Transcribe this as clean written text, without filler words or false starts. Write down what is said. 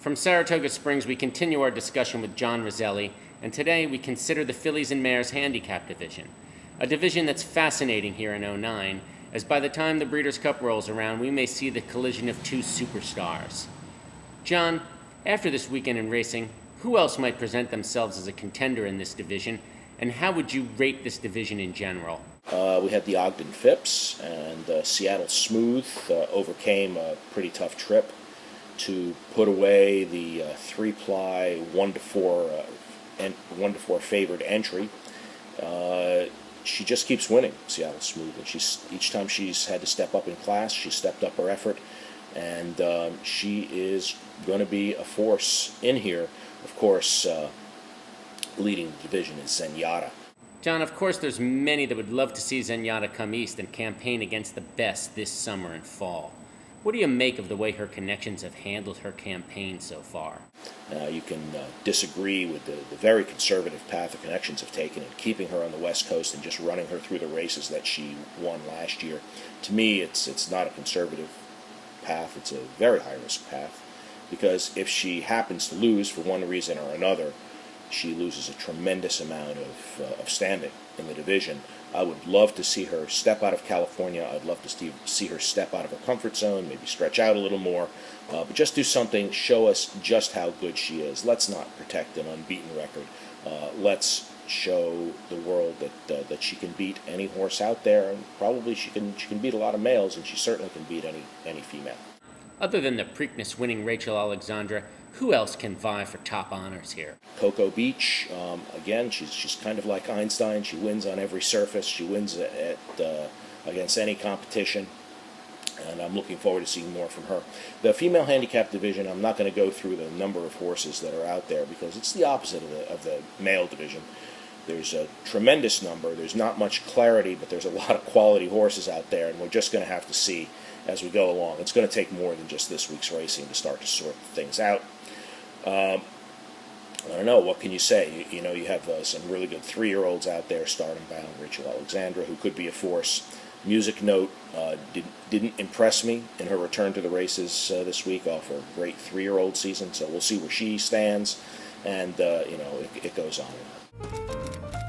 From Saratoga Springs, we continue our discussion with John Roselli, and today we consider the Fillies and Mares handicap division, a division that's fascinating here in '09, as by the time the Breeders' Cup rolls around, we may see the collision of two superstars. John, after this weekend in racing, who else might present themselves as a contender in this division, and how would you rate this division in general? We had the Ogden Phipps, and Seattle Smooth overcame a pretty tough trip to put away the three-ply 1-4 favored entry. She just keeps winning, Seattle Smooth, and each time she's had to step up in class, she's stepped up her effort, and she is going to be a force in here. Of course, leading the division is Zenyatta. John, of course there's many that would love to see Zenyatta come east and campaign against the best this summer and fall. What do you make of the way her connections have handled her campaign so far? You can disagree with the very conservative path the connections have taken in keeping her on the West Coast and just running her through the races that she won last year. To me, it's not a conservative path. It's a very high-risk path, because if she happens to lose for one reason or another, she loses a tremendous amount of standing in the division. I would love to see her step out of California. I'd love to see her step out of her comfort zone, maybe stretch out a little more, but just do something, show us just how good she is. Let's not protect an unbeaten record. Let's show the world that she can beat any horse out there, and probably she can beat a lot of males, and she certainly can beat any female. Other than the Preakness winning Rachel Alexandra, who else can vie for top honors here? Cocoa Beach, again, she's kind of like Einstein. She wins on every surface. She wins against any competition, and I'm looking forward to seeing more from her. The female handicap division, I'm not going to go through the number of horses that are out there, because it's the opposite of the male division. There's a tremendous number. There's not much clarity, but there's a lot of quality horses out there, and we're just going to have to see as we go along. It's going to take more than just this week's racing to start to sort things out. I don't know, what can you say? You have some really good 3-year-olds out there, stardom bound. Rachel Alexandra, who could be a force. Music Note didn't impress me in her return to the races this week off a great 3-year-old season, so we'll see where she stands, and it goes on.